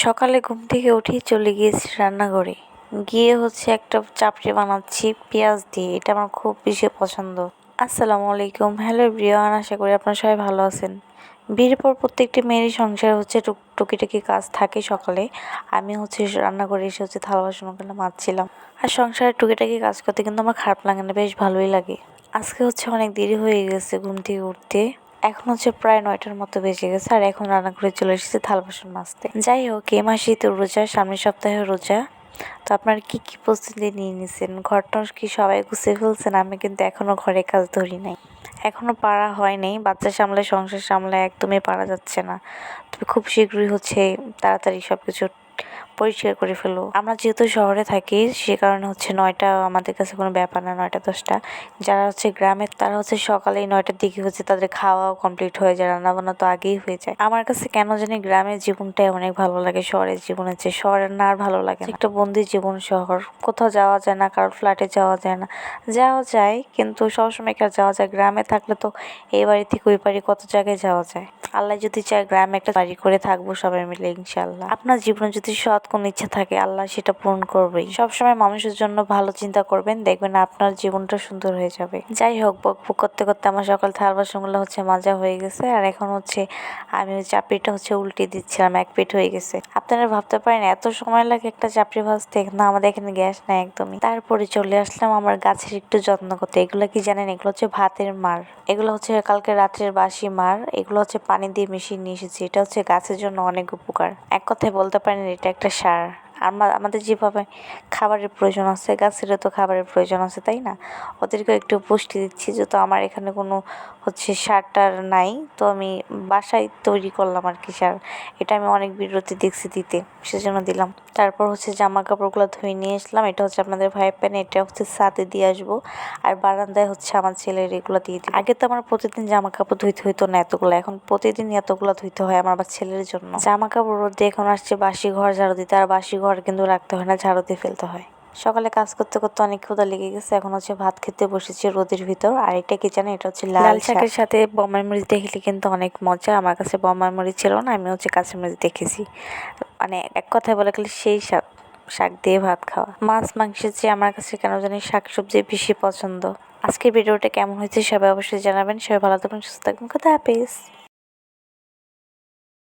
সকালে ঘুম থেকে উঠেই চলে গিয়েছি রান্নাঘরে। গিয়ে একটা চাপড়ি বানাচ্ছি পেঁয়াজ দিয়ে। এটা আমার খুব বেশি পছন্দ। আসসালামু আলাইকুম, হ্যালো এভরিওয়ান, আশা করি আপনারা সবাই ভালো আছেন। বিয়ের পর প্রত্যেকটি মেয়েরই সংসার টুকিটাকি কাজ থাকে সকালে। আমি রান্নাঘরে এসে থালা বাসনগুলো মাজছিলাম। আর সংসারের টুকিটাকি কাজ করতে কিন্তু আমার খারাপ লাগে না, বেশ ভালোই লাগে। আজকে অনেক দেরি হয়ে গেছে ঘুম থেকে উঠতে। এখন প্রায় 9টার মতো বেজে গেছে, আর এখন রান্না করে চলে এসেছে থালা বাসন মাজতে। যাই হোক, এই মাসেই তো রোজা, সামনের সপ্তাহে রোজা। তো আপনারা কি কি প্রস্তুতি নিয়ে নিছেন? ঘরটর কি সবাই গুছিয়ে ফেলছেন? আমি কিন্তু এখনো ঘরে কাজ ধরি নাই, এখনো পারা হয় নাই। বাচ্চা সামলায়, সংসার সামলায় একদমই পারা যাচ্ছে না। তবে খুব শীঘ্রই তাড়াতাড়ি সবকিছু পরিষ্কার করে ফেলবো। আমরা যেহেতু শহরে থাকি, সে কারণে 9টা আমাদের কাছে কোনো ব্যাপার না। 9টা 10টা যারা গ্রামে, তারা সকালেই 9টার দিকে তাদের খাওয়াও কমপ্লিট হয়ে যায়, রান্নাবান্না তো আগেই হয়ে যায়। আমার কাছে কেন জানি গ্রামের জীবনটাই অনেক ভালো লাগে শহরের জীবনের চেয়ে। শহরের না আর ভালো লাগে না, একটা বন্দি জীবন শহর। কোথাও যাওয়া যায় না, কারোর ফ্ল্যাটে যাওয়া যায় না। যাওয়া যায় কিন্তু সবসময় কেউ যাওয়া যায়। গ্রামে থাকলে তো এই বাড়ি থেকে ওই বাড়ি কত জায়গায় যাওয়া যায়। আল্লাহ যদি চায় গ্রামে একটা বাড়ি করে থাকবো সবাই মিলে, ইনশাআল্লাহ। আপনার জীবনে যদি সৎ কোনো ইচ্ছা থাকে, আল্লাহ সেটা পূরণ করবেই। সবসময় মানুষের জন্য ভালো চিন্তা করবেন, দেখবেন আপনার জীবনটা সুন্দর হয়ে যাবে। যাই হোক, বকবক করতে করতে আমার সকাল থালা বাসনগুলো মাজা হয়ে গেছে। আর এখন আমি চাপড়িটা উল্টে দিচ্ছিলাম, এক পিঠ হয়ে গেছে। আপনারা ভাবতে পারেন এত সময় লাগে একটা চাপড়ি ভাজতে? না, আমাদের এখানে গ্যাস নাই একদমই। তারপরে চলে আসলাম আমার গাছের একটু যত্ন করতে। এগুলো কি জানেন? এগুলো ভাতের মার। এগুলো কালকে রাত্রের বাসি মার। এগুলো পানি দিয়ে মিশিয়ে নিয়ে এসেছি। এটা গাছের জন্য অনেক উপকার। এক কথায় বলতে পারেন এটা একটা সার। আমাদের যেভাবে খাবারের প্রয়োজন আছে, গাছেরও তো খাবারের প্রয়োজন আছে, তাই না? ওদেরকে একটু পুষ্টি দিচ্ছি। যেহেতু আমার এখানে কোনো সার টার নাই, তো আমি বাসায় তৈরি করলাম আর কি সার। এটা আমি অনেক ভিডিওতে দেখছি দিতে, সেজন্য দিলাম। তারপর জামা কাপড়গুলো ধুয়ে নিয়ে আসলাম। এটা আপনাদের ভাইয়ের প্যান্ট। এটা ছাদে দিয়ে আসবো। আর বারান্দায় আমার ছেলের এগুলো দিয়ে দিই। আগে তো আমার প্রতিদিন জামা কাপড় ধুইতে হইতো না এতগুলো, এখন প্রতিদিন এতগুলো ধুইতে হয় আমার ছেলের জন্য। জামা কাপড় রোদে এখন আসছে বাসি ঘর ঝাড়ু দিতে। আর বাসি ঘর কিন্তু রাখতে হয় না, ঝাড়ু দিয়ে ফেলতে হয়। সকালে কাজ করতে করতে অনেক ক্ষুধা লেগে গেছে। এখন ভাত খেতে বসেছি রোদের ভিতর। আর এটা কি জানেন? এটা লাল শাকের সাথে বোম্বাই মরিচ দেখলে কিন্তু অনেক মজা। আমার কাছে বোম্বাই মরিচ ছিল না, আমি কাঁচা মরিচ দেখেছি। মানে এক কথায় বলে গেলে সেই স্বাদ, শাক দিয়ে ভাত খাওয়া। মাছ মাংসের চেয়ে আমার কাছে কেন জানি শাকসবজি বেশি পছন্দ। আজকের ভিডিওটা কেমন হয়েছে সবাই অবশ্যই জানাবেন। সবাই ভালো থাকবেন, সুস্থ থাকবেন। খোদা হাফেজ।